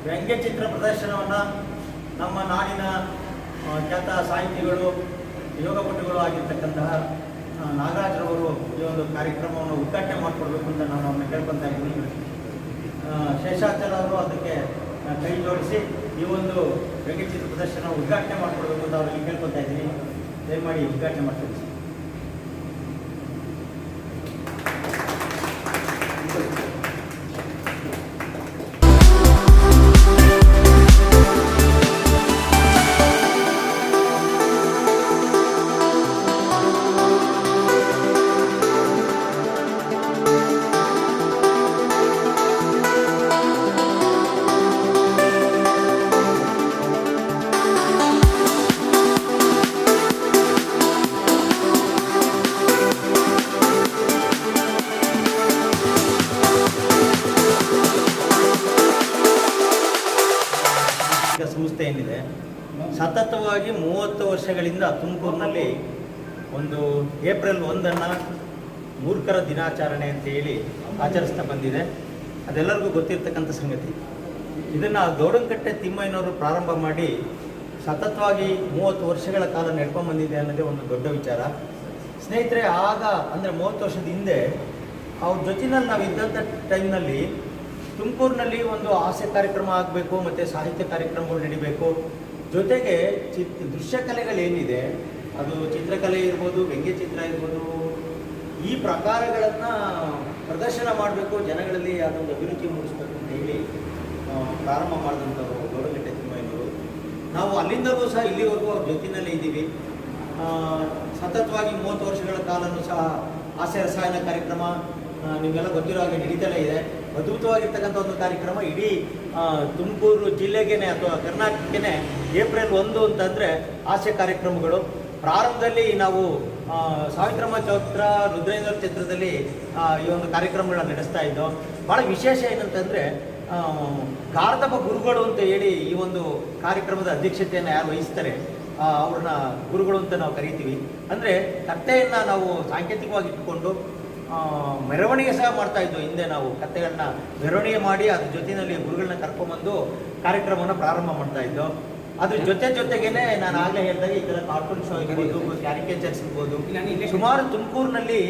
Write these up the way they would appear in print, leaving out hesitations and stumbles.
ವ್ಯಂಗ್ಯಚಿತ್ರ ಪ್ರದರ್ಶನವನ್ನು ನಮ್ಮ ನಾಡಿನ ಖ್ಯಾತ ಸಾಹಿತಿಗಳು ಯೋಗಪಟುಗಳು ಆಗಿರ್ತಕ್ಕಂತಹ ನಾಗರಾಜ್ರವರು ಈ ಒಂದು ಕಾರ್ಯಕ್ರಮವನ್ನು ಉದ್ಘಾಟನೆ ಮಾಡಿಕೊಡ್ಬೇಕು ಅಂತ ನಾನು ಅವ್ರನ್ನ ಕೇಳ್ಕೊತಾ ಇದ್ದೀನಿ. ಶೇಷಾಚಾರ್ಯ ಅವರು ಅದಕ್ಕೆ ಕೈ ಜೋಡಿಸಿ ಈ ಒಂದು ವ್ಯಂಗ್ಯಚಿತ್ರ ಪ್ರದರ್ಶನ ಉದ್ಘಾಟನೆ ಮಾಡಿಕೊಡ್ಬೇಕು ಅಂತ ಅವರಿಗೆ ಕೇಳ್ಕೊತಾ ಇದ್ದೀನಿ. ದಯಮಾಡಿ ಉದ್ಘಾಟನೆ ಮಾಡ್ತೀನಿ. ಸಂಸ್ಥೆ ಏನಿದೆ ಸತತವಾಗಿ 30 ವರ್ಷಗಳಿಂದ ತುಮಕೂರಿನಲ್ಲಿ ಒಂದು ಏಪ್ರಿಲ್ 1 ಮೂರ್ಖರ ದಿನಾಚರಣೆ ಅಂತೇಳಿ ಆಚರಿಸ್ತಾ ಬಂದಿದೆ. ಅದೆಲ್ಲರಿಗೂ ಗೊತ್ತಿರ್ತಕ್ಕಂಥ ಸಂಗತಿ. ಇದನ್ನು ಗೌಡನಕಟ್ಟೆ ತಿಮ್ಮಯ್ಯನವರು ಪ್ರಾರಂಭ ಮಾಡಿ ಸತತವಾಗಿ 30 ವರ್ಷಗಳ ಕಾಲ ನಡ್ಕೊಂಡು ಬಂದಿದೆ ಅನ್ನೋದೇ ಒಂದು ದೊಡ್ಡ ವಿಚಾರ. ಸ್ನೇಹಿತರೆ, ಆಗ ಅಂದರೆ 30 ವರ್ಷದ ಹಿಂದೆ ಅವ್ರ ಜೊತೆಯಲ್ಲಿ ನಾವು ಇದ್ದಂಥ ಟೈಮ್ನಲ್ಲಿ ತುಮಕೂರಿನಲ್ಲಿ ಒಂದು ಹಾಸ್ಯ ಕಾರ್ಯಕ್ರಮ ಆಗಬೇಕು ಮತ್ತು ಸಾಹಿತ್ಯ ಕಾರ್ಯಕ್ರಮಗಳು ನಡಿಬೇಕು. ಜೊತೆಗೆ ದೃಶ್ಯ ಕಲೆಗಳೇನಿದೆ, ಅದು ಚಿತ್ರಕಲೆ ಇರ್ಬೋದು, ವ್ಯಂಗ್ಯಚಿತ್ರ ಇರ್ಬೋದು, ಈ ಪ್ರಕಾರಗಳನ್ನು ಪ್ರದರ್ಶನ ಮಾಡಬೇಕು, ಜನಗಳಲ್ಲಿ ಅದೊಂದು ಅಭಿರುಚಿ ಮೂಡಿಸ್ಬೇಕು ಅಂತ ಹೇಳಿ ಪ್ರಾರಂಭ ಮಾಡಿದಂಥವ್ರು ಗೌಡನಕಟ್ಟೆ ತಿಮ್ಮಯ್ಯನವರು. ನಾವು ಅಲ್ಲಿಂದಲೂ ಸಹ ಇಲ್ಲಿವರೆಗೂ ಅವ್ರ ಜೊತೆಯಲ್ಲೇ ಇದ್ದೀವಿ. ಸತತವಾಗಿ 30 ವರ್ಷಗಳ ಕಾಲನೂ ಸಹ ಹಾಸ್ಯ ರಸಾಯನ ಕಾರ್ಯಕ್ರಮ ನಿಮಗೆಲ್ಲ ಗೊತ್ತಿರೋ ಹಾಗೆ ನಡೀತಲೇ ಇದೆ. ಅದ್ಭುತವಾಗಿರ್ತಕ್ಕಂಥ ಒಂದು ಕಾರ್ಯಕ್ರಮ ಇಡೀ ತುಮಕೂರು ಜಿಲ್ಲೆಗೇನೆ ಅಥವಾ ಕರ್ನಾಟಕಕ್ಕೆ ಏಪ್ರಿಲ್ 1 ಅಂತಂದರೆ ಹಾಸ್ಯ ಕಾರ್ಯಕ್ರಮಗಳು. ಪ್ರಾರಂಭದಲ್ಲಿ ನಾವು ಸಾವಿತ್ರಮ್ಮ ಚೌತ್ರ ರುದ್ರೇಂದ್ರ ಚಿತ್ರದಲ್ಲಿ ಈ ಒಂದು ಕಾರ್ಯಕ್ರಮಗಳನ್ನ ನಡೆಸ್ತಾ ಇದ್ದೋ. ಭಾಳ ವಿಶೇಷ ಏನಂತಂದರೆ ಕಾರ್ತಪ ಗುರುಗಳು ಅಂತ ಹೇಳಿ ಈ ಒಂದು ಕಾರ್ಯಕ್ರಮದ ಅಧ್ಯಕ್ಷತೆಯನ್ನು ಯಾರು ವಹಿಸ್ತಾರೆ ಅವ್ರನ್ನ ಗುರುಗಳು ಅಂತ ನಾವು ಕರಿತೀವಿ. ಅಂದರೆ ಕಥೆಯನ್ನು ನಾವು ಸಾಂಕೇತಿಕವಾಗಿ ಇಟ್ಟುಕೊಂಡು ಮೆರವಣಿಗೆ ಸಹ ಮಾಡ್ತಾ ಇದ್ದೋ. ಹಿಂದೆ ನಾವು ಕಥೆಗಳನ್ನ ಮೆರವಣಿಗೆ ಮಾಡಿ ಅದ್ರ ಜೊತೆಯಲ್ಲಿ ಗುರುಗಳನ್ನ ಕರ್ಕೊಂಬಂದು ಕಾರ್ಯಕ್ರಮವನ್ನು ಪ್ರಾರಂಭ ಮಾಡ್ತಾ ಇದ್ದೋ. ಅದ್ರ ಜೊತೆಗೇನೆ ನಾನು ಆಗಲೇ ಹೇಳಿದಾಗ ಈ ಥರ ಕಾರ್ಟೂನ್ ಶೋ ಇರ್ಬೋದು, ಕ್ಯಾರಿಕೇಚರ್ಸ್ ಇರ್ಬೋದು, ಸುಮಾರು ತುಮಕೂರಿನಲ್ಲಿ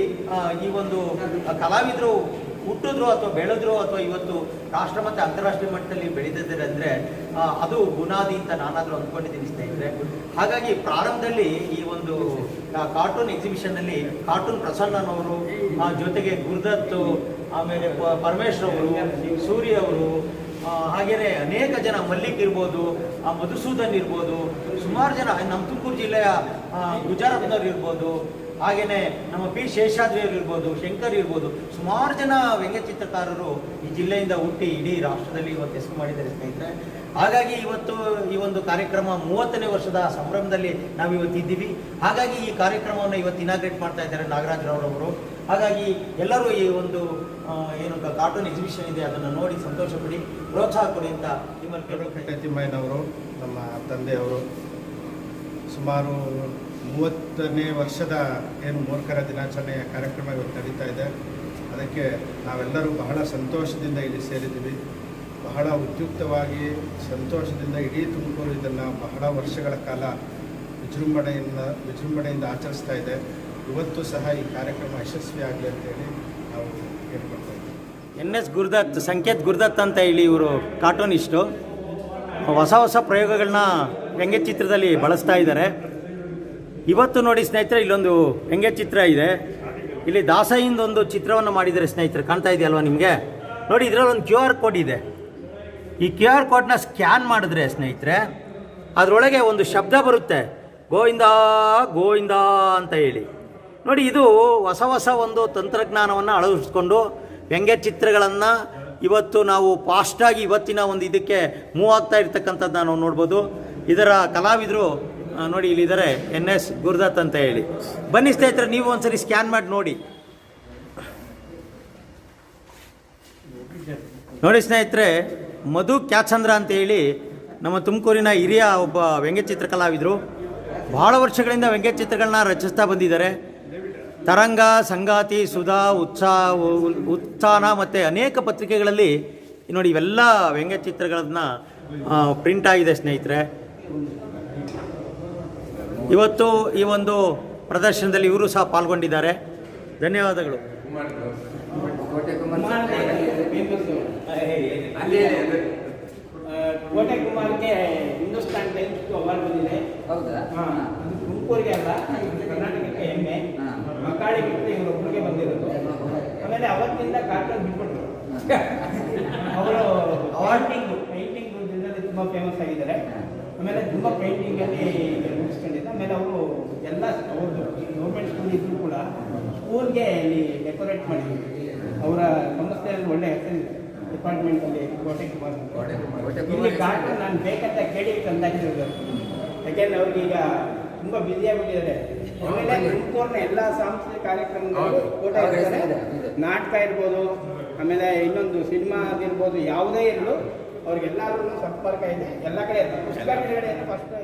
ಈ ಒಂದು ಕಲಾವಿದರು ಹುಟ್ಟಿದ್ರು ಅಥವಾ ಬೆಳೆದ್ರು ಅಥವಾ ಇವತ್ತು ರಾಷ್ಟ್ರ ಮತ್ತು ಅಂತಾರಾಷ್ಟ್ರೀಯ ಮಟ್ಟದಲ್ಲಿ ಬೆಳೀತಿದ್ದಾರೆ ಅಂದರೆ ಅದು ಬುನಾದಿ ಅಂತ ನಾನಾದರೂ ಅಂದ್ಕೊಂಡಿದ್ದೀನಿ ಸ್ನೇಹಿತರೆ. ಹಾಗಾಗಿ ಪ್ರಾರಂಭದಲ್ಲಿ ಈ ಒಂದು ಕಾರ್ಟೂನ್ ಎಕ್ಸಿಬಿಷನ್ನಲ್ಲಿ ಕಾರ್ಟೂನ್ ಪ್ರಸನ್ನನವರು, ಜೊತೆಗೆ ಗುರುದತ್ತು, ಆಮೇಲೆ ಪರಮೇಶ್ವರ್ ಅವರು, ಸೂರ್ಯ ಅವರು, ಹಾಗೆಯೇ ಅನೇಕ ಜನ, ಮಲ್ಲಿಕ್ ಇರ್ಬೋದು, ಮಧುಸೂದನ್ ಇರ್ಬೋದು, ಸುಮಾರು ಜನ ನಮ್ಮ ತುಮಕೂರು ಜಿಲ್ಲೆಯ ಗುಜರಾತ್ನವ್ರು ಇರ್ಬೋದು, ಹಾಗೆಯೇ ನಮ್ಮ ಪಿ ಶೇಷಾದ್ರಿಯವರು ಇರ್ಬೋದು, ಶಂಕರ್ ಇರ್ಬೋದು, ಸುಮಾರು ಜನ ವ್ಯಂಗ್ಯಚಿತ್ರಕಾರರು ಈ ಜಿಲ್ಲೆಯಿಂದ ಹುಟ್ಟಿ ಇಡೀ ರಾಷ್ಟ್ರದಲ್ಲಿ ಇವತ್ತು ಹೆಸರು ಮಾಡಿದ್ದಾರೆ ಸ್ನೇಹಿತರೆ. ಹಾಗಾಗಿ ಇವತ್ತು ಈ ಒಂದು ಕಾರ್ಯಕ್ರಮ 30ನೇ ವರ್ಷದ ಸಂಭ್ರಮದಲ್ಲಿ ನಾವು ಇವತ್ತಿದ್ದೀವಿ. ಹಾಗಾಗಿ ಈ ಕಾರ್ಯಕ್ರಮವನ್ನು ಇವತ್ತು ಇನಾಗ್ರೇಟ್ ಮಾಡ್ತಾ ಇದ್ದಾರೆ ನಾಗರಾಜ್ರವರವರು. ಹಾಗಾಗಿ ಎಲ್ಲರೂ ಈ ಒಂದು ಏನು ಕಾರ್ಟೂನ್ ಎಕ್ಸಿಬಿಷನ್ ಇದೆ ಅದನ್ನು ನೋಡಿ ಸಂತೋಷ ಪಡಿ, ಪ್ರೋತ್ಸಾಹ ಕೊಡಿ ಅಂತ ನಿಮ್ಮಲ್ಲಿ ಗೌಡನಕಟ್ಟೆ ತಿಮ್ಮಯ್ಯನವರು ನಮ್ಮ ತಂದೆಯವರು ಸುಮಾರು 30ನೇ ವರ್ಷದ ಏನು ಮೂರ್ಖರ ದಿನಾಚರಣೆಯ ಕಾರ್ಯಕ್ರಮ ಇವತ್ತು ನಡೀತಾ ಇದೆ. ಅದಕ್ಕೆ ನಾವೆಲ್ಲರೂ ಬಹಳ ಸಂತೋಷದಿಂದ ಇಲ್ಲಿ ಸೇರಿದ್ದೀವಿ. ಬಹಳ ಉದ್ಯುಕ್ತವಾಗಿ ಸಂತೋಷದಿಂದ ಇಡೀ ತುಮಕೂರು ಇದನ್ನು ಬಹಳ ವರ್ಷಗಳ ಕಾಲ ವಿಜೃಂಭಣೆಯಿಂದ ಆಚರಿಸ್ತಾ ಇದೆ. ಇವತ್ತು ಸಹ ಈ ಕಾರ್ಯಕ್ರಮ ಯಶಸ್ವಿ ಆಗಲಿ ಅಂತೇಳಿ ನಾವು ಕೇಳ್ಕೊಳ್ತಾ ಇದ್ದೀವಿ. NS ಗುರುದತ್, ಸಂಕೇತ್ ಗುರುದತ್ ಅಂತ ಹೇಳಿ ಇವರು ಕಾರ್ಟೂನಿಸ್ಟು. ಹೊಸ ಪ್ರಯೋಗಗಳನ್ನ ವ್ಯಂಗ್ಯಚಿತ್ರದಲ್ಲಿ ಬಳಸ್ತಾ ಇದ್ದಾರೆ. ಇವತ್ತು ನೋಡಿ ಸ್ನೇಹಿತರೆ, ಇಲ್ಲೊಂದು ವ್ಯಂಗ್ಯಚಿತ್ರ ಇದೆ. ಇಲ್ಲಿ ದಾಸಯಿಂದ ಒಂದು ಚಿತ್ರವನ್ನು ಮಾಡಿದ್ದಾರೆ ಸ್ನೇಹಿತರೆ, ಕಾಣ್ತಾ ಇದೆಯಲ್ವ ನಿಮಗೆ? ನೋಡಿ, ಇದರಲ್ಲಿ ಒಂದು QR ಕೋಡ್ ಇದೆ. ಈ QR ಕೋಡ್ನ ಸ್ಕ್ಯಾನ್ ಮಾಡಿದ್ರೆ ಸ್ನೇಹಿತರೆ ಅದರೊಳಗೆ ಒಂದು ಶಬ್ದ ಬರುತ್ತೆ, ಗೋವಿಂದ ಗೋವಿಂದ ಅಂತ ಹೇಳಿ. ನೋಡಿ, ಇದು ಹೊಸ ಒಂದು ತಂತ್ರಜ್ಞಾನವನ್ನು ಅಳವಡಿಸ್ಕೊಂಡು ವ್ಯಂಗ್ಯಚಿತ್ರಗಳನ್ನು ಇವತ್ತು ನಾವು ಫಾಸ್ಟಾಗಿ ಇವತ್ತಿನ ಒಂದು ಇದಕ್ಕೆ ಮೂವ್ ಆಗ್ತಾ ಇರ್ತಕ್ಕಂಥದ್ದು ನಾವು ನೋಡ್ಬೋದು. ಇದರ ಕಲಾವಿದರು ನೋಡಿ ಇಲ್ಲಿದ್ದಾರೆ, NS ಗುರುದತ್ ಅಂತ ಹೇಳಿ. ಬನ್ನಿ ಸ್ನೇಹಿತರೆ, ನೀವು ಒಂದ್ಸರಿ ಸ್ಕ್ಯಾನ್ ಮಾಡಿ ನೋಡಿ. ನೋಡಿ ಸ್ನೇಹಿತರೆ, ಮಧು ಕ್ಯಾಚಂದ್ರ ಅಂತ ಹೇಳಿ ನಮ್ಮ ತುಮಕೂರಿನ ಹಿರಿಯ ಒಬ್ಬ ವ್ಯಂಗ್ಯಚಿತ್ರ ಕಲಾವಿದರು. ಬಹಳ ವರ್ಷಗಳಿಂದ ವ್ಯಂಗ್ಯಚಿತ್ರಗಳನ್ನ ರಚಿಸ್ತಾ ಬಂದಿದ್ದಾರೆ. ತರಂಗ, ಸಂಗಾತಿ, ಸುಧಾ, ಉತ್ಸಾಹ ಮತ್ತು ಅನೇಕ ಪತ್ರಿಕೆಗಳಲ್ಲಿ ನೋಡಿ ಇವೆಲ್ಲ ವ್ಯಂಗ್ಯಚಿತ್ರಗಳನ್ನ ಪ್ರಿಂಟ್ ಆಗಿದೆ ಸ್ನೇಹಿತರೆ. ಇವತ್ತು ಈ ಒಂದು ಪ್ರದರ್ಶನದಲ್ಲಿ ಇವರು ಸಹ ಪಾಲ್ಗೊಂಡಿದ್ದಾರೆ. ಧನ್ಯವಾದಗಳು. ಕೋಟೆ ಕುಮಾರ್ಗೆ ಹಿಂದೂಸ್ತಾನ್ ಟೈಮ್ಸ್ ಅವಾರ್ಡ್ ಬಂದಿದೆ. ಹೌದಾ? ಅದು ತುಮಕೂರಿಗೆ ಅಲ್ಲ, ಕರ್ನಾಟಕಕ್ಕೆ ಹೆಮ್ಮೆ. ಮಕ್ಕಳಿಗೆ ಬಿಟ್ಟು ಇವರೊಬ್ಬರಿಗೆ ಬಂದಿರೋದು. ಆಮೇಲೆ ಅವತ್ತಿಂದ ಕಾರ್ಟೂನ್ ಬಿಟ್ಬಿಟ್ರು. ಅವರು ಪೇಂಟಿಂಗ್ ಇದರಲ್ಲಿ ತುಂಬ ಫೇಮಸ್ ಆಗಿದ್ದಾರೆ. ಆಮೇಲೆ ತುಂಬ ಪೇಂಟಿಂಗಲ್ಲಿ ಮುಗಿಸ್ಕೊಂಡಿದ್ದೆ. ಆಮೇಲೆ ಅವರು ಎಲ್ಲ ಅವ್ರದ್ದು ಗೌರ್ಮೆಂಟ್ ಸ್ಕೂಲ್ ಇದ್ದರೂ ಕೂಡ ಸ್ಕೂಲ್ಗೆ ಅಲ್ಲಿ ಡೆಕೋರೇಟ್ ಮಾಡಿದ್ರು. ಅವರ ಸಂಸ್ಥೆಯಲ್ಲಿ ಒಳ್ಳೆ ಹೆಸರಿದೆ ಡಿಪಾರ್ಟ್ಮೆಂಟಲ್ಲಿ. ಕೋಟೆ ಕುಮಾರ್ ಇಲ್ಲಿ ಕಾರ್ಟೂನ್ ನಾನು ಬೇಕಂತ ಕೇಳಿ ತಂದಾಕಿರೋದು. ಯಾಕೆಂದ್ರೆ ಅವ್ರಿಗೀಗ ತುಂಬ ಬ್ಯುಸಿಯಾಗಿಬಿಟ್ಟಿದ್ದಾರೆ. ಆಮೇಲೆ ತುಮಕೂರಿನ ಎಲ್ಲ ಸಾಂಸ್ಕೃತಿಕ ಕಾರ್ಯಕ್ರಮಗಳು ಕೋಟೆ ಇರ್ತಾರೆ. ನಾಟಕ ಇರ್ಬೋದು, ಆಮೇಲೆ ಇನ್ನೊಂದು ಸಿನಿಮಾ ಅದಿರ್ಬೋದು, ಯಾವುದೇ ಇರಲು ಅವ್ರಿಗೆಲ್ಲರೂ ಸಂಪರ್ಕ ಇದೆ. ಎಲ್ಲ ಕಡೆ ಇರ್ತಾರೆ. ಪುಸ್ತಕ ಬಿಡುಗಡೆ ಫಸ್ಟ್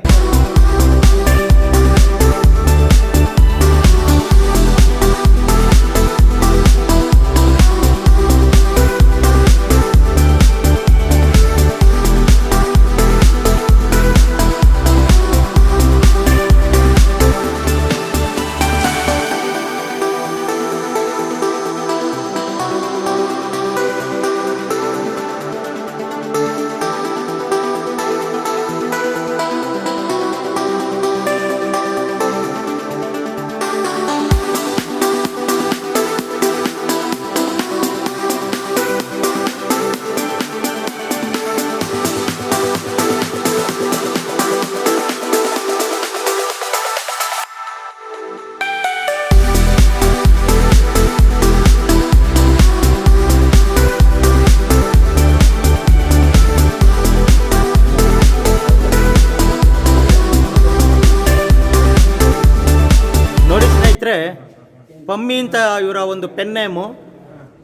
ಪಮ್ಮಿ ಅಂತ ಇವರ ಒಂದು ಪೆನ್ ನೇಮು,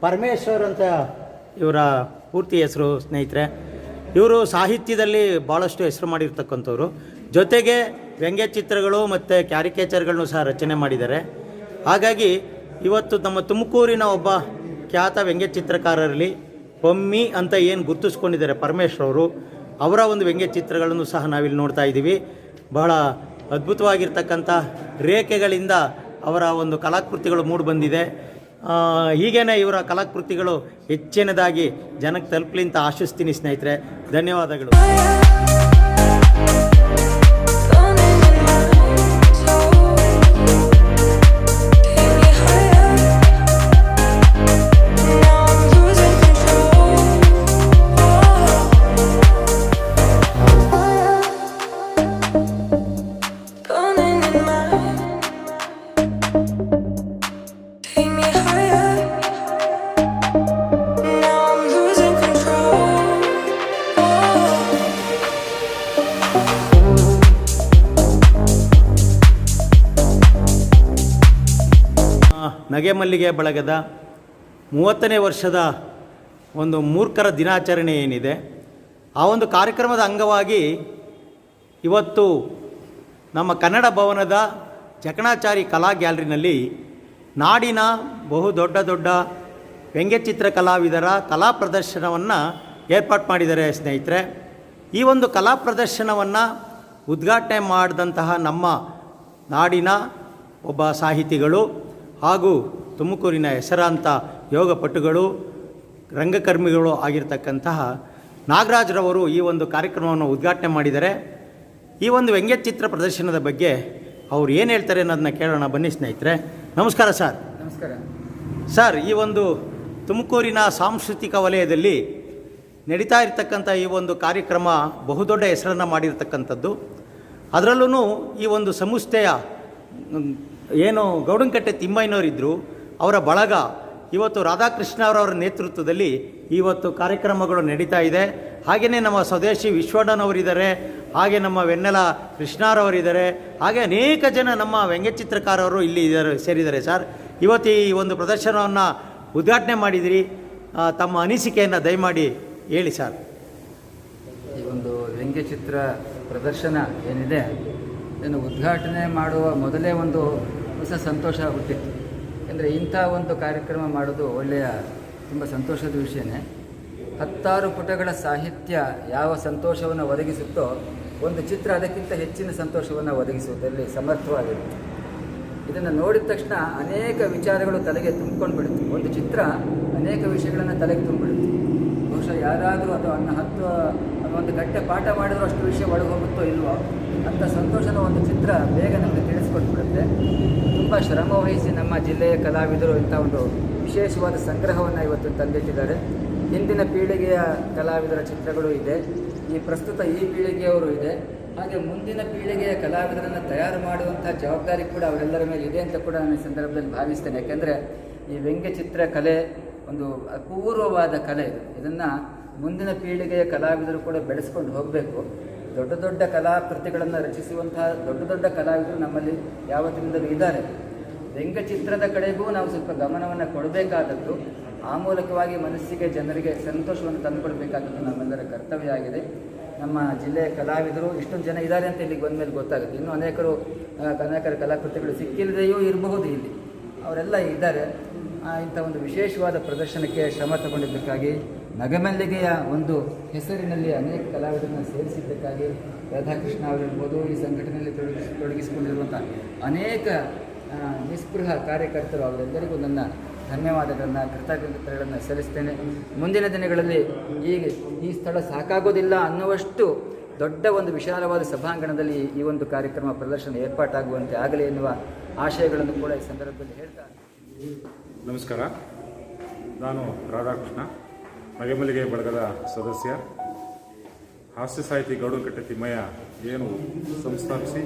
ಪರಮೇಶ್ವರ್ ಅಂತ ಇವರ ಪೂರ್ತಿ ಹೆಸರು ಸ್ನೇಹಿತರೆ. ಇವರು ಸಾಹಿತ್ಯದಲ್ಲಿ ಭಾಳಷ್ಟು ಹೆಸರು ಮಾಡಿರ್ತಕ್ಕಂಥವ್ರು. ಜೊತೆಗೆ ವ್ಯಂಗ್ಯಚಿತ್ರಗಳು ಮತ್ತು ಕ್ಯಾರಿಕೇಚರ್ಗಳನ್ನು ಸಹ ರಚನೆ ಮಾಡಿದ್ದಾರೆ. ಹಾಗಾಗಿ ಇವತ್ತು ನಮ್ಮ ತುಮಕೂರಿನ ಒಬ್ಬ ಖ್ಯಾತ ವ್ಯಂಗ್ಯಚಿತ್ರಕಾರರಲ್ಲಿ ಪಮ್ಮಿ ಅಂತ ಏನು ಗುರುತಿಸ್ಕೊಂಡಿದ್ದಾರೆ ಪರಮೇಶ್ವರ್ ಅವರು, ಅವರ ಒಂದು ವ್ಯಂಗ್ಯಚಿತ್ರಗಳನ್ನು ಸಹ ನಾವಿಲ್ಲಿ ನೋಡ್ತಾ ಇದ್ದೀವಿ. ಬಹಳ ಅದ್ಭುತವಾಗಿರ್ತಕ್ಕಂಥ ರೇಖೆಗಳಿಂದ ಅವರ ಒಂದು ಕಲಾಕೃತಿಗಳು ಮೂಡಿಬಂದಿದೆ. ಹೀಗೇ ಇವರ ಕಲಾಕೃತಿಗಳು ಹೆಚ್ಚಿನದಾಗಿ ಜನಕ್ಕೆ ತಲುಪಲಿ ಅಂತ ಆಶಿಸ್ತೀನಿ ಸ್ನೇಹಿತರೆ. ಧನ್ಯವಾದಗಳು. ನಗೆ ಮಲ್ಲಿಗೆ ಬಳಗದ 30ನೇ ವರ್ಷದ ಒಂದು ಮೂರ್ಖರ ದಿನಾಚರಣೆ ಏನಿದೆ, ಆ ಒಂದು ಕಾರ್ಯಕ್ರಮದ ಅಂಗವಾಗಿ ಇವತ್ತು ನಮ್ಮ ಕನ್ನಡ ಭವನದ ಜಕಣಾಚಾರಿ ಕಲಾ ಗ್ಯಾಲರಿನಲ್ಲಿ ನಾಡಿನ ಬಹು ದೊಡ್ಡ ದೊಡ್ಡ ವ್ಯಂಗ್ಯಚಿತ್ರ ಕಲಾವಿದರ ಕಲಾ ಪ್ರದರ್ಶನವನ್ನು ಏರ್ಪಾಡು ಮಾಡಿದ್ದಾರೆ ಸ್ನೇಹಿತರೆ. ಈ ಒಂದು ಕಲಾ ಪ್ರದರ್ಶನವನ್ನು ಉದ್ಘಾಟನೆ ಮಾಡಿದಂತಹ ನಮ್ಮ ನಾಡಿನ ಒಬ್ಬ ಸಾಹಿತಿಗಳು ಹಾಗೂ ತುಮಕೂರಿನ ಹೆಸರಾಂತ ಯೋಗಪಟುಗಳು, ರಂಗಕರ್ಮಿಗಳು ಆಗಿರ್ತಕ್ಕಂತಹ ನಾಗರಾಜ್ರವರು ಈ ಒಂದು ಕಾರ್ಯಕ್ರಮವನ್ನು ಉದ್ಘಾಟನೆ ಮಾಡಿದ್ದಾರೆ. ಈ ಒಂದು ವ್ಯಂಗ್ಯಚಿತ್ರ ಪ್ರದರ್ಶನದ ಬಗ್ಗೆ ಅವ್ರು ಏನು ಹೇಳ್ತಾರೆ ಅನ್ನೋದನ್ನ ಕೇಳೋಣ ಬನ್ನಿ ಸ್ನೇಹಿತರೆ. ನಮಸ್ಕಾರ ಸರ್. ನಮಸ್ಕಾರ ಸರ್. ಈ ಒಂದು ತುಮಕೂರಿನ ಸಾಂಸ್ಕೃತಿಕ ವಲಯದಲ್ಲಿ ನಡೀತಾ ಇರತಕ್ಕಂಥ ಈ ಒಂದು ಕಾರ್ಯಕ್ರಮ ಬಹುದೊಡ್ಡ ಹೆಸರನ್ನು ಮಾಡಿರ್ತಕ್ಕಂಥದ್ದು. ಅದರಲ್ಲೂ ಈ ಒಂದು ಸಂಸ್ಥೆಯ ಏನು ಗೌಡನಕಟ್ಟೆ ತಿಮ್ಮಯ್ಯನವರಿದ್ದರು, ಅವರ ಬಳಗ ಇವತ್ತು ರಾಧಾಕೃಷ್ಣ ಅವರವರ ನೇತೃತ್ವದಲ್ಲಿ ಇವತ್ತು ಕಾರ್ಯಕ್ರಮಗಳು ನಡೀತಾ ಇದೆ. ಹಾಗೆಯೇ ನಮ್ಮ ಸ್ವದೇಶಿ ವಿಶ್ವಣ್ಣನವರಿದ್ದಾರೆ, ಹಾಗೆ ನಮ್ಮ ವೆನ್ನೆಲ ಕೃಷ್ಣರವರಿದ್ದಾರೆ, ಹಾಗೆ ಅನೇಕ ಜನ ನಮ್ಮ ವ್ಯಂಗ್ಯಚಿತ್ರಕಾರರು ಇಲ್ಲಿ ಸೇರಿದ್ದಾರೆ. ಸರ್, ಇವತ್ತು ಈ ಒಂದು ಪ್ರದರ್ಶನವನ್ನು ಉದ್ಘಾಟನೆ ಮಾಡಿದಿರಿ, ತಮ್ಮ ಅನಿಸಿಕೆಯನ್ನು ದಯಮಾಡಿ ಹೇಳಿ ಸರ್. ಈ ಒಂದು ವ್ಯಂಗ್ಯಚಿತ್ರ ಪ್ರದರ್ಶನ ಏನಿದೆ ಇದನ್ನು ಉದ್ಘಾಟನೆ ಮಾಡುವ ಮೊದಲೇ ಒಂದು ಹೊಸ ಸಂತೋಷ ಹುಟ್ಟಿತ್ತು. ಅಂದರೆ ಇಂಥ ಒಂದು ಕಾರ್ಯಕ್ರಮ ಮಾಡೋದು ಒಳ್ಳೆಯ ತುಂಬ ಸಂತೋಷದ ವಿಷಯನೇ. 10 ಪುಟಗಳ ಸಾಹಿತ್ಯ ಯಾವ ಸಂತೋಷವನ್ನು ಒದಗಿಸುತ್ತೋ ಒಂದು ಚಿತ್ರ ಅದಕ್ಕಿಂತ ಹೆಚ್ಚಿನ ಸಂತೋಷವನ್ನು ಒದಗಿಸುವುದರಲ್ಲಿ ಸಮರ್ಥವಾಗಿರುತ್ತೆ. ಇದನ್ನು ನೋಡಿದ ತಕ್ಷಣ ಅನೇಕ ವಿಚಾರಗಳು ತಲೆಗೆ ತುಂಬಿಕೊಂಡು ಬಿಡುತ್ತೆ. ಒಂದು ಚಿತ್ರ ಅನೇಕ ವಿಷಯಗಳನ್ನು ತಲೆಗೆ ತುಂಬಿಬಿಡುತ್ತೆ. ಬಹುಶಃ ಯಾರಾದರೂ ಅದು ಒಂದು ಗಂಟೆ ಪಾಠ ಮಾಡಿದರೂ ಅಷ್ಟು ವಿಷಯ ಒಳಗೆ ಹೋಗುತ್ತೋ ಇಲ್ವೋ ಅಂಥ ಸಂತೋಷದ ಒಂದು ಚಿತ್ರ ಬೇಗ ನಮಗೆ ತಿಳಿಸ್ಕೊಟ್ಬಿಡುತ್ತೆ. ತುಂಬ ಶ್ರಮ ವಹಿಸಿ ನಮ್ಮ ಜಿಲ್ಲೆಯ ಕಲಾವಿದರು ಇಂಥ ಒಂದು ವಿಶೇಷವಾದ ಸಂಗ್ರಹವನ್ನು ಇವತ್ತು ತಂದಿಟ್ಟಿದ್ದಾರೆ. ಹಿಂದಿನ ಪೀಳಿಗೆಯ ಕಲಾವಿದರ ಚಿತ್ರಗಳು ಇದೆ, ಈ ಪ್ರಸ್ತುತ ಈ ಪೀಳಿಗೆಯವರು ಇದೆ, ಹಾಗೆ ಮುಂದಿನ ಪೀಳಿಗೆಯ ಕಲಾವಿದರನ್ನು ತಯಾರು ಮಾಡುವಂಥ ಜವಾಬ್ದಾರಿ ಕೂಡ ಅವರೆಲ್ಲರ ಮೇಲೆ ಇದೆ ಅಂತ ಕೂಡ ನಾನು ಈ ಸಂದರ್ಭದಲ್ಲಿ ಭಾವಿಸ್ತೇನೆ. ಯಾಕೆಂದರೆ ಈ ವ್ಯಂಗ್ಯಚಿತ್ರ ಕಲೆ ಒಂದು ಅಪೂರ್ವವಾದ ಕಲೆ ಇದು. ಇದನ್ನು ಮುಂದಿನ ಪೀಳಿಗೆಯ ಕಲಾವಿದರು ಕೂಡ ಬೆಳೆಸ್ಕೊಂಡು ಹೋಗಬೇಕು. ದೊಡ್ಡ ದೊಡ್ಡ ಕಲಾಕೃತಿಗಳನ್ನು ರಚಿಸುವಂತಹ ದೊಡ್ಡ ದೊಡ್ಡ ಕಲಾವಿದರು ನಮ್ಮಲ್ಲಿ ಯಾವತ್ತಿನಿಂದಲೂ ಇದ್ದಾರೆ. ವ್ಯಂಗ್ಯಚಿತ್ರದ ಕಡೆಗೂ ನಾವು ಸ್ವಲ್ಪ ಗಮನವನ್ನು ಕೊಡಬೇಕಾದದ್ದು, ಆ ಮೂಲಕವಾಗಿ ಮನಸ್ಸಿಗೆ ಜನರಿಗೆ ಸಂತೋಷವನ್ನು ತಂದುಕೊಡಬೇಕಾದದ್ದು ನಮ್ಮೆಲ್ಲರ ಕರ್ತವ್ಯ ಆಗಿದೆ. ನಮ್ಮ ಜಿಲ್ಲೆಯ ಕಲಾವಿದರು ಇಷ್ಟೊಂದು ಜನ ಇದ್ದಾರೆ ಅಂತ ಇಲ್ಲಿಗೆ ಬಂದ ಮೇಲೆ ಗೊತ್ತಾಗುತ್ತೆ. ಇನ್ನೂ ಅನೇಕರ ಕಲಾಕೃತಿಗಳು ಸಿಕ್ಕಿಲ್ಲದೆಯೂ ಇರಬಹುದು ಇಲ್ಲಿ, ಅವರೆಲ್ಲ ಇದ್ದಾರೆ. ಇಂಥ ಒಂದು ವಿಶೇಷವಾದ ಪ್ರದರ್ಶನಕ್ಕೆ ಶ್ರಮ ತಗೊಂಡಿದ್ದಕ್ಕಾಗಿ, ನಗೆಮಲ್ಲಿಗೆಯ ಒಂದು ಹೆಸರಿನಲ್ಲಿ ಅನೇಕ ಕಲಾವಿದರನ್ನು ಸೇರಿಸಿದ್ದಕ್ಕಾಗಿ ರಾಧಾಕೃಷ್ಣ ಅವರಿರ್ಬೋದು, ಈ ಸಂಘಟನೆಯಲ್ಲಿ ತೊಡಗಿಸಿಕೊಂಡಿರುವಂಥ ಅನೇಕ ನಿಸ್ಪೃಹ ಕಾರ್ಯಕರ್ತರು, ಅವರೆಲ್ಲರಿಗೂ ನನ್ನ ಧನ್ಯವಾದಗಳನ್ನು, ಕೃತಜ್ಞತೆಗಳನ್ನು ಸಲ್ಲಿಸ್ತೇನೆ. ಮುಂದಿನ ದಿನಗಳಲ್ಲಿ ಈ ಸ್ಥಳ ಸಾಕಾಗೋದಿಲ್ಲ ಅನ್ನುವಷ್ಟು ದೊಡ್ಡ ಒಂದು ವಿಶಾಲವಾದ ಸಭಾಂಗಣದಲ್ಲಿ ಈ ಒಂದು ಕಾರ್ಯಕ್ರಮ ಪ್ರದರ್ಶನ ಏರ್ಪಾಟಾಗುವಂತೆ ಆಗಲಿ ಎನ್ನುವ ಆಶಯಗಳನ್ನು ಕೂಡ ಈ ಸಂದರ್ಭದಲ್ಲಿ ಹೇಳ್ತಾ. ನಮಸ್ಕಾರ, ನಾನು ರಾಧಾಕೃಷ್ಣ, ನಗೆಮಲ್ಲಿಗೆ ಬಳಗದ ಸದಸ್ಯ. ಹಾಸ್ಯ ಸಾಹಿತಿ ಗೌಡನಕಟ್ಟೆ ತಿಮ್ಮಯ್ಯ ಏನು ಸಂಸ್ಥಾಪಿಸಿ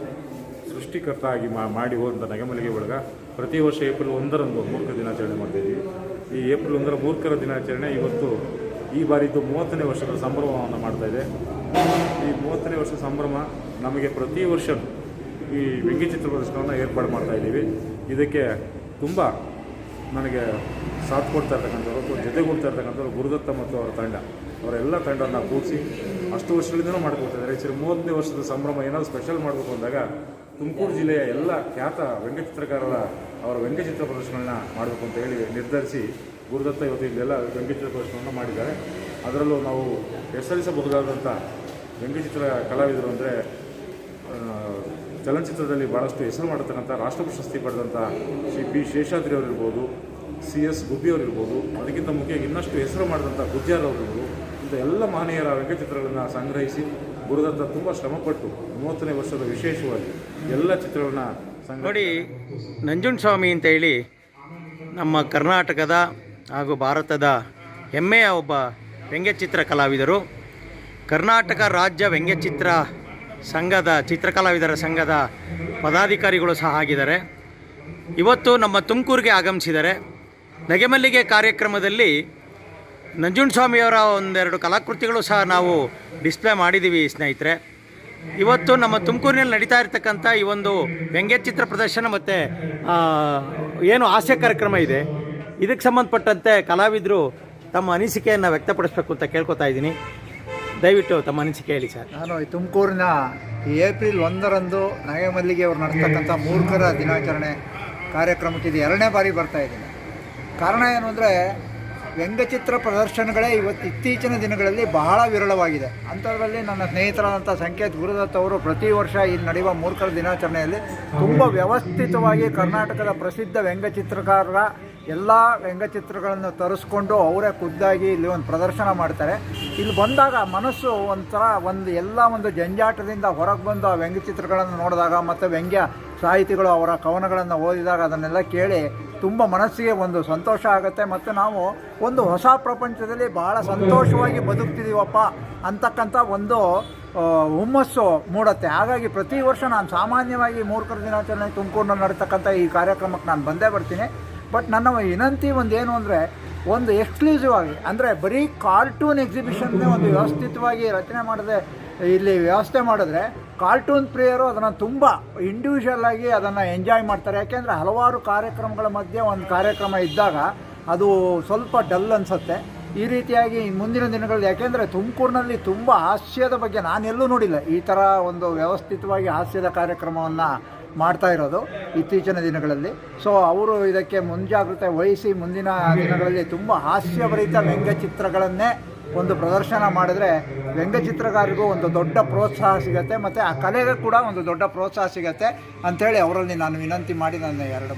ಸೃಷ್ಟಿಕರ್ತ ಆಗಿ ಮಾಡಿ ಹೋದಂಥ ನಗೆಮಲ್ಲಿಗೆ ಬಳಗ ಪ್ರತಿ ವರ್ಷ ಏಪ್ರಿಲ್ 1ರಂದು ಮೂರ್ಖ ದಿನಾಚರಣೆ ಮಾಡ್ತಾಯಿದ್ದೀವಿ. ಈ ಏಪ್ರಿಲ್ 1ರ ಮೂರ್ಖರ ದಿನಾಚರಣೆ ಇವತ್ತು ಈ ಬಾರಿದ್ದು 30ನೇ ವರ್ಷದ ಸಂಭ್ರಮವನ್ನು ಮಾಡ್ತಾಯಿದೆ. ಈ 30ನೇ ವರ್ಷದ ಸಂಭ್ರಮ ನಮಗೆ ಪ್ರತಿ ವರ್ಷ ಈ ವ್ಯಂಗ್ಯಚಿತ್ರ ಪ್ರದರ್ಶನವನ್ನು ಏರ್ಪಾಡು ಮಾಡ್ತಾಯಿದ್ದೀವಿ. ಇದಕ್ಕೆ ತುಂಬ ನನಗೆ ಸಾಥ್ ಕೊಡ್ತಾ ಇರ್ತಕ್ಕಂಥವ್ರು, ಜೊತೆಗೂಡ್ತಾ ಇರ್ತಕ್ಕಂಥವ್ರು ಗುರುದತ್ತ ಮತ್ತು ಅವರ ತಂಡ, ಅವರೆಲ್ಲ ತಂಡವನ್ನು ಕೂಡಿಸಿ ಅಷ್ಟು ವರ್ಷಗಳಿಂದಲೂ ಮಾಡ್ಕೊಡ್ತಾಯಿದ್ದಾರೆ. ಸರಿ 30ನೇ ವರ್ಷದ ಸಂಭ್ರಮ ಏನಾದರೂ ಸ್ಪೆಷಲ್ ಮಾಡಬೇಕು ಅಂದಾಗ ತುಮಕೂರು ಜಿಲ್ಲೆಯ ಎಲ್ಲ ಖ್ಯಾತ ವ್ಯಂಗ್ಯಚಿತ್ರಕಾರರ ಅವರ ವ್ಯಂಗ್ಯಚಿತ್ರ ಪ್ರದರ್ಶನಗಳನ್ನ ಮಾಡಬೇಕು ಅಂತ ಹೇಳಿ ನಿರ್ಧರಿಸಿ ಗುರುದತ್ತ ಇವತ್ತು ಇಲ್ಲೆಲ್ಲ ವ್ಯಂಗ್ಯಚಿತ್ರ ಪ್ರದರ್ಶನವನ್ನು ಮಾಡಿದ್ದಾರೆ. ಅದರಲ್ಲೂ ನಾವು ಹೆಸರಿಸಬಹುದಾದಂಥ ವ್ಯಂಗ್ಯಚಿತ್ರ ಕಲಾವಿದರು ಅಂದರೆ ಚಲನಚಿತ್ರದಲ್ಲಿ ಭಾಳಷ್ಟು ಹೆಸರು ಮಾಡತಕ್ಕಂಥ ರಾಷ್ಟ್ರ ಪ್ರಶಸ್ತಿ ಪಡೆದಂಥ ಶ್ರೀ ಪಿ ಶೇಷಾದ್ರಿ ಅವರಿರ್ಬೋದು, CS ಗುಬ್ಬಿಯವರಿರ್ಬೋದು, ಅದಕ್ಕಿಂತ ಮುಖ್ಯವಾಗಿ ಇನ್ನಷ್ಟು ಹೆಸರು ಮಾಡಿದಂಥ ಗುಜ್ಜಾರ್ ಅವರಿರ್ಬೋದು, ಇಂಥ ಎಲ್ಲ ಮಹನೀಯರ ವ್ಯಂಗ್ಯಚಿತ್ರಗಳನ್ನು ಸಂಗ್ರಹಿಸಿ ಗುರುದತ್ತ ತುಂಬ ಶ್ರಮಪಟ್ಟು 30ನೇ ವರ್ಷದ ವಿಶೇಷವಾಗಿ ಎಲ್ಲ ಚಿತ್ರಗಳನ್ನ ನೋಡಿ. ನಂಜುಂಡಸ್ವಾಮಿ ಅಂತ ಹೇಳಿ ನಮ್ಮ ಕರ್ನಾಟಕದ ಹಾಗೂ ಭಾರತದ ಹೆಮ್ಮೆಯ ಒಬ್ಬ ವ್ಯಂಗ್ಯಚಿತ್ರ ಕಲಾವಿದರು. ಕರ್ನಾಟಕ ರಾಜ್ಯ ವ್ಯಂಗ್ಯಚಿತ್ರ ಸಂಘದ ಚಿತ್ರಕಲಾವಿದರ ಸಂಘದ ಪದಾಧಿಕಾರಿಗಳು ಸಹ ಆಗಿದ್ದಾರೆ. ಇವತ್ತು ನಮ್ಮ ತುಮಕೂರಿಗೆ ಆಗಮಿಸಿದ್ದಾರೆ. ನಗೆಮಲ್ಲಿಗೆ ಕಾರ್ಯಕ್ರಮದಲ್ಲಿ ನಂಜುಂಡಸ್ವಾಮಿಯವರ ಒಂದೆರಡು ಕಲಾಕೃತಿಗಳು ಸಹ ನಾವು ಡಿಸ್ಪ್ಲೇ ಮಾಡಿದ್ದೀವಿ ಸ್ನೇಹಿತರೆ. ಇವತ್ತು ನಮ್ಮ ತುಮಕೂರಿನಲ್ಲಿ ನಡೀತಾ ಇರತಕ್ಕಂಥ ಈ ಒಂದು ವ್ಯಂಗ್ಯಚಿತ್ರ ಪ್ರದರ್ಶನ ಮತ್ತು ಏನು ಹಾಸ್ಯ ಕಾರ್ಯಕ್ರಮ ಇದೆ, ಇದಕ್ಕೆ ಸಂಬಂಧಪಟ್ಟಂತೆ ಕಲಾವಿದರು ತಮ್ಮ ಅನಿಸಿಕೆಯನ್ನು ವ್ಯಕ್ತಪಡಿಸಬೇಕು ಅಂತ ಕೇಳ್ಕೊತಾ ಇದ್ದೀನಿ. ದಯವಿಟ್ಟು ತಮ್ಮ ಅನಿಸಿಕೆ ಹೇಳಿ ಸರ್. ನಾನು ಈ ತುಮಕೂರಿನ ಏಪ್ರಿಲ್ 1ರಂದು ನಗೆಮಲ್ಲಿಗೆ ಅವರು ನಡೆಸ್ತಕ್ಕಂಥ ಮೂರ್ಖರ ದಿನಾಚರಣೆ ಕಾರ್ಯಕ್ರಮಕ್ಕೆ ಇದು 2ನೇ ಬಾರಿ ಬರ್ತಾ ಇದ್ದೀನಿ. ಕಾರಣ ಏನು ಅಂದರೆ ವ್ಯಂಗ್ಯಚಿತ್ರ ಪ್ರದರ್ಶನಗಳೇ ಇತ್ತೀಚಿನ ದಿನಗಳಲ್ಲಿ ಬಹಳ ವಿರಳವಾಗಿದೆ. ಅಂಥದ್ರಲ್ಲಿ ನನ್ನ ಸ್ನೇಹಿತರಾದಂಥ ಸಂಕೇತ್ ಗುರುದತ್ ಅವರು ಪ್ರತಿ ವರ್ಷ ಇಲ್ಲಿ ನಡೆಯುವ ಮೂರ್ಖರ ದಿನಾಚರಣೆಯಲ್ಲಿ ತುಂಬ ವ್ಯವಸ್ಥಿತವಾಗಿ ಕರ್ನಾಟಕದ ಪ್ರಸಿದ್ಧ ವ್ಯಂಗ್ಯಚಿತ್ರಕಾರರ ಎಲ್ಲ ವ್ಯಂಗ್ಯಚಿತ್ರಗಳನ್ನು ತರಿಸ್ಕೊಂಡು ಅವರೇ ಖುದ್ದಾಗಿ ಇಲ್ಲಿ ಒಂದು ಪ್ರದರ್ಶನ ಮಾಡ್ತಾರೆ. ಇಲ್ಲಿ ಬಂದಾಗ ಮನಸ್ಸು ಒಂದು ಜಂಜಾಟದಿಂದ ಹೊರಗೆ ಬಂದು ಆ ವ್ಯಂಗ್ಯಚಿತ್ರಗಳನ್ನು ನೋಡಿದಾಗ ಮತ್ತು ವ್ಯಂಗ್ಯ ಸಾಹಿತಿಗಳು ಅವರ ಕವನಗಳನ್ನು ಓದಿದಾಗ ಅದನ್ನೆಲ್ಲ ಕೇಳಿ ತುಂಬ ಮನಸ್ಸಿಗೆ ಒಂದು ಸಂತೋಷ ಆಗುತ್ತೆ. ಮತ್ತು ನಾವು ಒಂದು ಹೊಸ ಪ್ರಪಂಚದಲ್ಲಿ ಬಹಳ ಸಂತೋಷವಾಗಿ ಬದುಕ್ತಿದ್ದೀವಪ್ಪ ಅಂತಕ್ಕಂಥ ಒಂದು ಹುಮ್ಮಸ್ಸು ಮೂಡುತ್ತೆ. ಹಾಗಾಗಿ ಪ್ರತಿ ವರ್ಷ ನಾನು ಸಾಮಾನ್ಯವಾಗಿ ಮೂರ್ಖರ ದಿನಾಚರಣೆ ತುಮಕೂರಿನಲ್ಲಿ ನಡೀತಕ್ಕಂಥ ಈ ಕಾರ್ಯಕ್ರಮಕ್ಕೆ ನಾನು ಬಂದೇ ಬರ್ತೀನಿ. ಬಟ್ ನನ್ನ ವಿನಂತಿ ಏನು ಅಂದರೆ ಒಂದು ಎಕ್ಸ್ಕ್ಲೂಸಿವ್ ಆಗಿ, ಅಂದರೆ ಬರೀ ಕಾರ್ಟೂನ್ ಎಕ್ಸಿಬಿಷನ್ನೇ ಒಂದು ವ್ಯವಸ್ಥಿತವಾಗಿ ರಚನೆ ಮಾಡದೆ ಇಲ್ಲಿ ವ್ಯವಸ್ಥೆ ಮಾಡಿದ್ರೆ ಕಾರ್ಟೂನ್ ಪ್ರಿಯರು ಅದನ್ನು ತುಂಬ ಇಂಡಿವಿಜುವಲ್ ಆಗಿ ಅದನ್ನು ಎಂಜಾಯ್ ಮಾಡ್ತಾರೆ. ಯಾಕೆಂದರೆ ಹಲವಾರು ಕಾರ್ಯಕ್ರಮಗಳ ಮಧ್ಯೆ ಒಂದು ಕಾರ್ಯಕ್ರಮ ಇದ್ದಾಗ ಅದು ಸ್ವಲ್ಪ ಡಲ್ ಅನಿಸುತ್ತೆ. ಈ ರೀತಿಯಾಗಿ ಮುಂದಿನ ದಿನಗಳಲ್ಲಿ, ಯಾಕೆಂದರೆ ತುಮಕೂರಿನಲ್ಲಿ ತುಂಬ ಹಾಸ್ಯದ ಬಗ್ಗೆ ನಾನೆಲ್ಲೂ ನೋಡಿಲ್ಲ ಈ ಥರ ಒಂದು ವ್ಯವಸ್ಥಿತವಾಗಿ ಹಾಸ್ಯದ ಕಾರ್ಯಕ್ರಮವನ್ನು ಮಾಡ್ತಾ ಇರೋದು ಇತ್ತೀಚಿನ ದಿನಗಳಲ್ಲಿ. ಸೊ ಅವರು ಇದಕ್ಕೆ ಮುಂಜಾಗ್ರತೆ ವಹಿಸಿ ಮುಂದಿನ ದಿನಗಳಲ್ಲಿ ತುಂಬ ಹಾಸ್ಯಭರಿತ ವ್ಯಂಗ್ಯಚಿತ್ರಗಳನ್ನೇ ಒಂದು ಪ್ರದರ್ಶನ ಮಾಡಿದ್ರೆ ವ್ಯಂಗ್ಯಚಿತ್ರಕಾರರಿಗೂ ಒಂದು ದೊಡ್ಡ ಪ್ರೋತ್ಸಾಹ ಸಿಗುತ್ತೆ ಮತ್ತು ಆ ಕಲೆಗೆ ಕೂಡ ಒಂದು ದೊಡ್ಡ ಪ್ರೋತ್ಸಾಹ ಸಿಗುತ್ತೆ ಅಂಥೇಳಿ ಅವರಲ್ಲಿ ನಾನು ವಿನಂತಿ ಮಾಡಿ ನನ್ನ ಎರಡು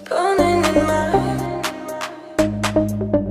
Burning in my